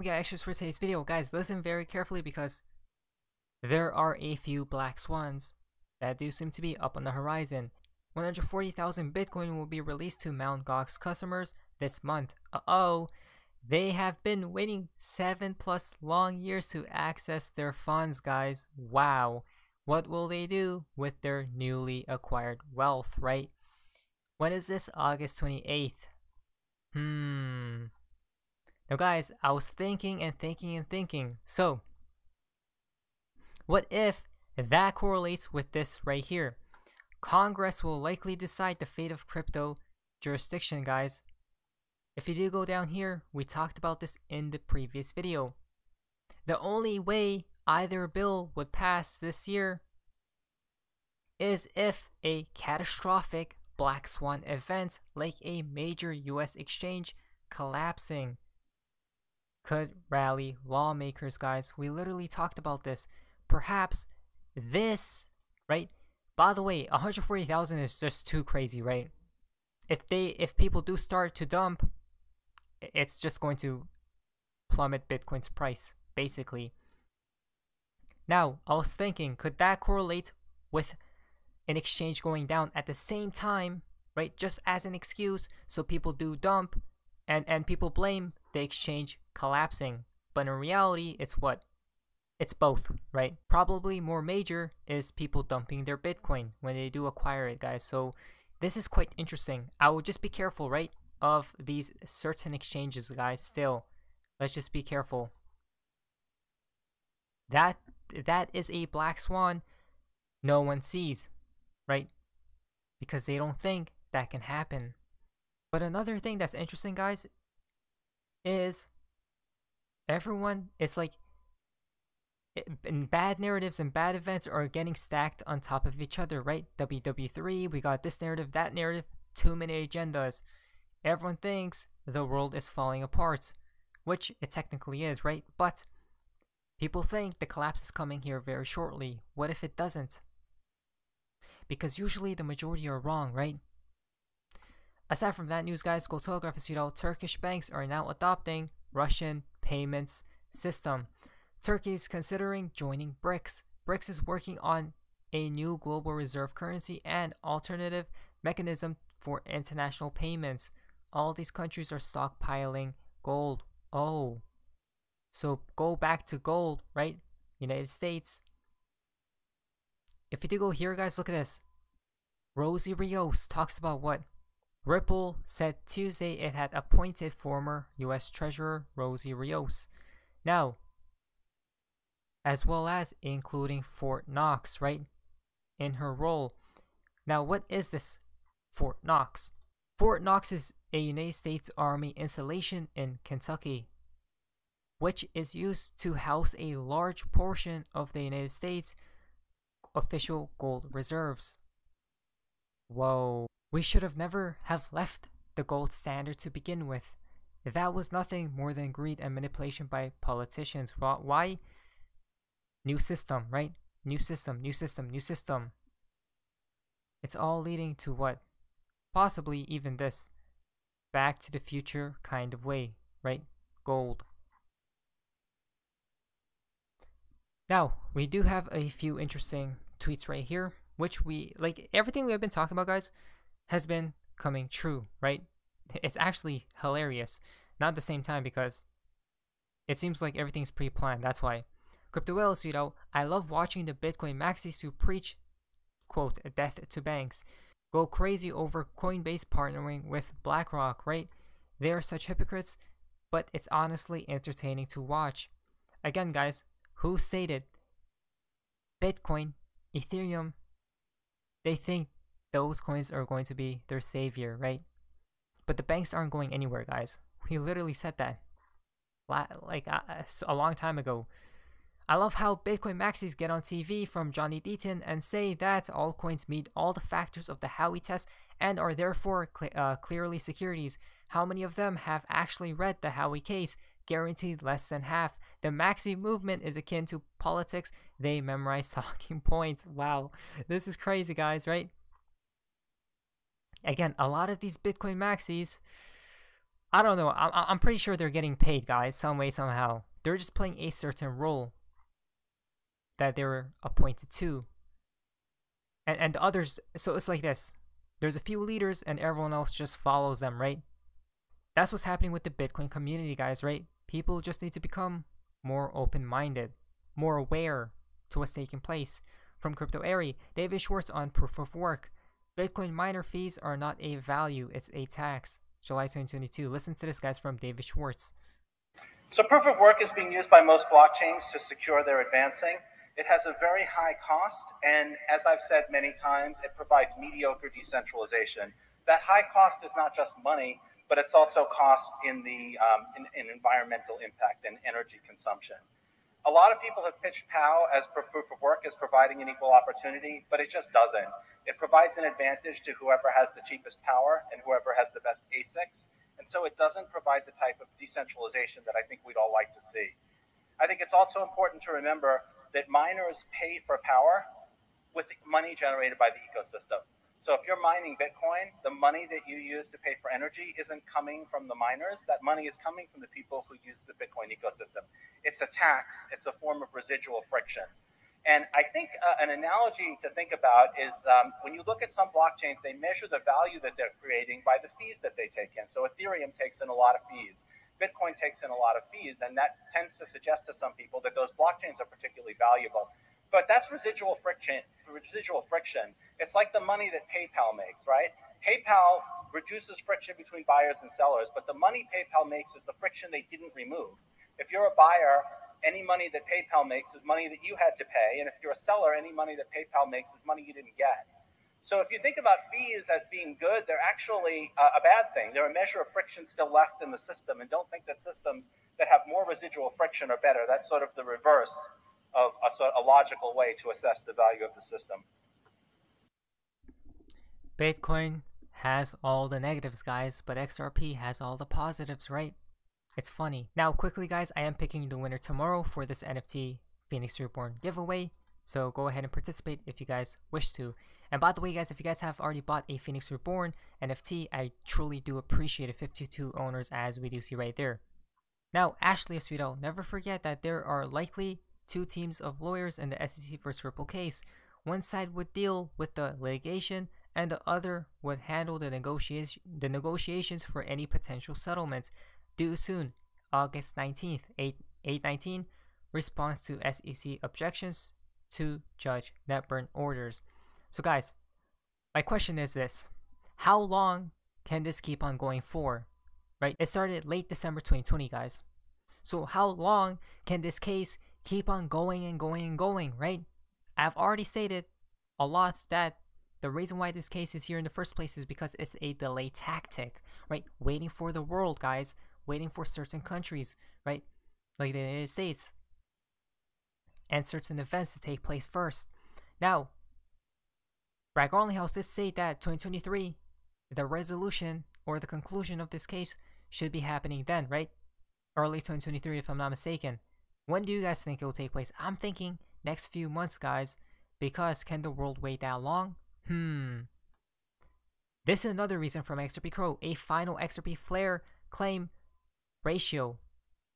We got extras for today's video. Guys, listen very carefully because there are a few black swans that do seem to be up on the horizon. 140,000 Bitcoin will be released to Mt. Gox customers this month. They have been waiting 7+ long years to access their funds, guys. Wow. What will they do with their newly acquired wealth, right? When is this? August 28th. Now guys, I was thinking and thinking. So, what if that correlates with this right here? Congress will likely decide the fate of crypto jurisdiction, guys. If you do go down here, we talked about this in the previous video. The only way either bill would pass this year is if a catastrophic black swan event like a major US exchange collapsing could rally lawmakers, guys. We literally talked about this. Perhaps this, right? By the way, 140,000 is just too crazy, right? If people do start to dump, it's just going to plummet Bitcoin's price, basically. Now, I was thinking, could that correlate with an exchange going down at the same time, right? Just as an excuse, so people do dump, and people blame the exchange collapsing. But in reality, it's what? It's both, right? Probably more major is people dumping their Bitcoin when they do acquire it, guys. So this is quite interesting. I would just be careful, right, of these certain exchanges, guys. Still, let's just be careful. That is a black swan no one sees, right? Because they don't think that can happen. But another thing that's interesting, guys, is everyone, it's like bad narratives and bad events are getting stacked on top of each other, right? WW3, we got this narrative, that narrative, too many agendas. Everyone thinks the world is falling apart, which it technically is, right? But people think the collapse is coming here very shortly. What if it doesn't? Because usually the majority are wrong, right? Aside from that news, guys, Gold Telegraph has out Turkish banks are now adopting Russian payments system. Turkey is considering joining BRICS. BRICS is working on a new global reserve currency and alternative mechanism for international payments. All these countries are stockpiling gold. Oh, so go back to gold, right? United States. If you do go here, guys, look at this. Rosie Rios talks about what? Ripple said Tuesday it had appointed former US Treasurer Rosie Rios. Now, as well as including Fort Knox, right, in her role. Now, what is this Fort Knox? Fort Knox is a United States Army installation in Kentucky, which is used to house a large portion of the United States official gold reserves. Whoa. We should have never have left the gold standard to begin with. That was nothing more than greed and manipulation by politicians. Why? New system, right? New system. It's all leading to what? Possibly even this Back to the Future kind of way, right? Gold. Now, we do have a few interesting tweets right here, which we, like, everything we have been talking about, guys, has been coming true, right? It's actually hilarious. Not at the same time, because it seems like everything's pre-planned. That's why. Crypto Whale tweet out, I love watching the Bitcoin maxis who preach, quote, death to banks. Go crazy over Coinbase partnering with BlackRock, right? They are such hypocrites, but it's honestly entertaining to watch. Again, guys, who stated Bitcoin, Ethereum, they think those coins are going to be their savior, right? But the banks aren't going anywhere, guys. We literally said that like a long time ago. I love how Bitcoin maxis get on TV from Johnny Deaton and say that altcoins meet all the factors of the Howey test and are therefore clearly securities. How many of them have actually read the Howey case? Guaranteed less than half. The maxi movement is akin to politics. They memorize talking points. Wow, this is crazy, guys, right? Again, a lot of these Bitcoin maxis I don't know. I'm pretty sure they're getting paid, guys, some way, somehow. They're just playing a certain role that they were appointed to. And the others, so it's like this. There's a few leaders and everyone else just follows them, right? That's what's happening with the Bitcoin community, guys, right? People just need to become more open-minded, more aware to what's taking place. From Crypto Airy, David Schwartz on Proof of Work. Bitcoin miner fees are not a value, it's a tax. July 2022. Listen to this, guys, from David Schwartz. So proof of work is being used by most blockchains to secure their advancing. It has a very high cost, and as I've said many times, it provides mediocre decentralization. That high cost is not just money, but it's also cost in the in environmental impact and energy consumption. A lot of people have pitched POW as proof of work as providing an equal opportunity, but it just doesn't. It provides an advantage to whoever has the cheapest power and whoever has the best ASICs, and so it doesn't provide the type of decentralization that I think we'd all like to see. I think it's also important to remember that miners pay for power with money generated by the ecosystem. So if you're mining Bitcoin, the money that you use to pay for energy isn't coming from the miners. That money is coming from the people who use the Bitcoin ecosystem. It's a tax. It's a form of residual friction. And I think an analogy to think about is when you look at some blockchains, they measure the value that they're creating by the fees that they take in. So Ethereum takes in a lot of fees. Bitcoin takes in a lot of fees, and that tends to suggest to some people that those blockchains are particularly valuable. But that's residual friction. It's like the money that PayPal makes, right? PayPal reduces friction between buyers and sellers, but the money PayPal makes is the friction they didn't remove. If you're a buyer, any money that PayPal makes is money that you had to pay, and if you're a seller, any money that PayPal makes is money you didn't get. So if you think about fees as being good, they're actually a bad thing. They're a measure of friction still left in the system, and don't think that systems that have more residual friction are better. That's sort of the reverse of a logical way to assess the value of the system. Bitcoin has all the negatives, guys, but XRP has all the positives, right? It's funny. Now, quickly, guys, I am picking the winner tomorrow for this NFT Phoenix Reborn giveaway. So go ahead and participate if you guys wish to. And by the way, guys, if you guys have already bought a Phoenix Reborn NFT, I truly do appreciate it. 52 owners, as we do see right there. Now, Ashley Escudo, never forget that there are likely 2 teams of lawyers in the SEC vs. Ripple case. One side would deal with the litigation, and the other would handle the negotiations for any potential settlements. Due soon, August 19th, 8/19, response to SEC objections to Judge Netburn orders. So guys, my question is this: how long can this keep on going for? Right? It started late December 2020, guys. So how long can this case keep on going and going and going, right? I've already stated a lot that the reason why this case is here in the first place is because it's a delay tactic, right? Waiting for the world, guys. Waiting for certain countries, right? Like the United States. And certain events to take place first. Now, Bragg Garlinghouse did state that 2023, the resolution or the conclusion of this case should be happening then, right? Early 2023, if I'm not mistaken. When do you guys think it will take place? I'm thinking next few months, guys, because can the world wait that long? This is another reason from XRP Crow, a final XRP Flare claim ratio.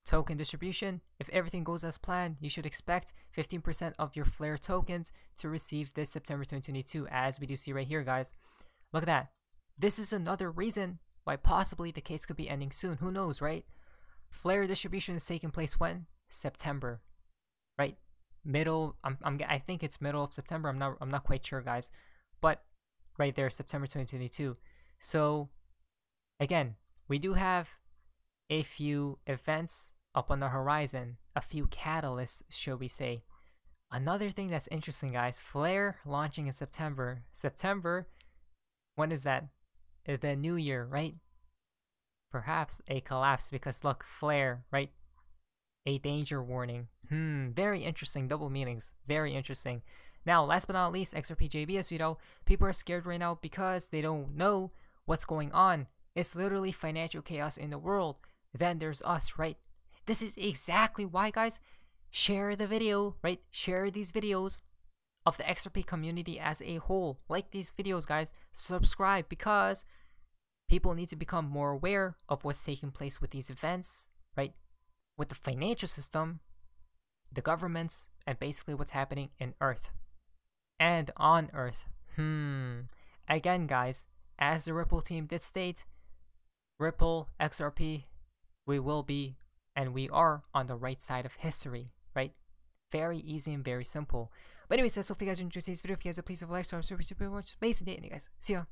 Token distribution, if everything goes as planned, you should expect 15% of your Flare tokens to receive this September 2022, as we do see right here, guys. Look at that. This is another reason why possibly the case could be ending soon. Who knows, right? Flare distribution is taking place when? September, right? I think it's middle of September. I'm not quite sure, guys, but right there, September 2022. So again, we do have a few events up on the horizon, a few catalysts, shall we say. Another thing that's interesting, guys, Flare launching in September. September, when is that? The new year, right? Perhaps a collapse because look, Flare, right? A danger warning. Very interesting, double meanings. Very interesting. Now, last but not least, XRP JBS, you know, people are scared right now because they don't know what's going on. It's literally financial chaos in the world. Then there's us, right? This is exactly why, guys, share the video, right? Share these videos of the XRP community as a whole. Like these videos, guys. Subscribe, because People need to become more aware of what's taking place with these events, right? With the financial system, the governments, and basically what's happening in Earth. And on Earth. Again, guys, as the Ripple team did state, Ripple, XRP, we will be and we are on the right side of history, right? Very easy and very simple. But anyways, guys, hopefully you guys enjoyed today's video. If you guys please leave a like, so I'm super much. Amazing day, guys. See ya.